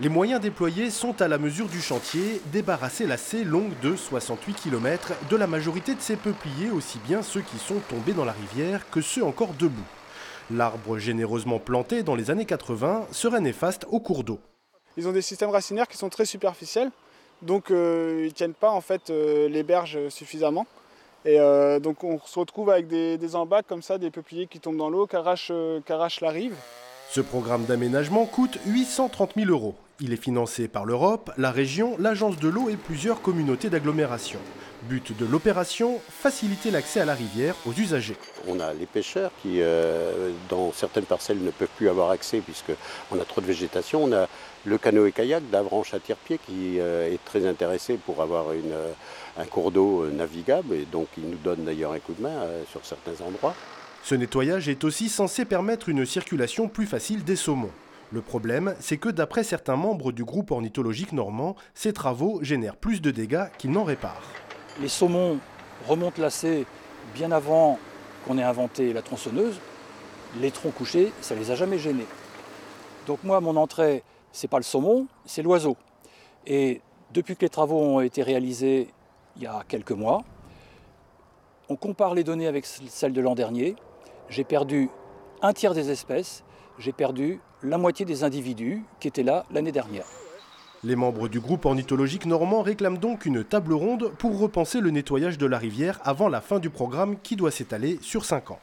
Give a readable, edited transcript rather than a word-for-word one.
Les moyens déployés sont à la mesure du chantier, débarrasser la Cé longue de 68 km de la majorité de ces peupliers, aussi bien ceux qui sont tombés dans la rivière que ceux encore debout. L'arbre généreusement planté dans les années 80 serait néfaste au cours d'eau. Ils ont des systèmes racinaires qui sont très superficiels, donc ils ne tiennent pas en fait les berges suffisamment. Et donc on se retrouve avec des embâcles comme ça, des peupliers qui tombent dans l'eau, qui arrachent la rive. Ce programme d'aménagement coûte 830 000 €. Il est financé par l'Europe, la région, l'agence de l'eau et plusieurs communautés d'agglomération. But de l'opération, faciliter l'accès à la rivière aux usagers. On a les pêcheurs qui, dans certaines parcelles, ne peuvent plus avoir accès puisqu'on a trop de végétation. On a le canoë-kayak d'Avranches à Tire-Pied qui est très intéressé pour avoir un cours d'eau navigable et donc il nous donne d'ailleurs un coup de main sur certains endroits. Ce nettoyage est aussi censé permettre une circulation plus facile des saumons. Le problème, c'est que d'après certains membres du groupe ornithologique normand, ces travaux génèrent plus de dégâts qu'ils n'en réparent. Les saumons remontent la Cé bien avant qu'on ait inventé la tronçonneuse. Les troncs couchés, ça les a jamais gênés. Donc moi, mon entrée, c'est pas le saumon, c'est l'oiseau. Et depuis que les travaux ont été réalisés il y a quelques mois, on compare les données avec celles de l'an dernier. J'ai perdu un tiers des espèces, j'ai perdu la moitié des individus qui étaient là l'année dernière. Les membres du groupe ornithologique normand réclament donc une table ronde pour repenser le nettoyage de la rivière avant la fin du programme qui doit s'étaler sur 5 ans.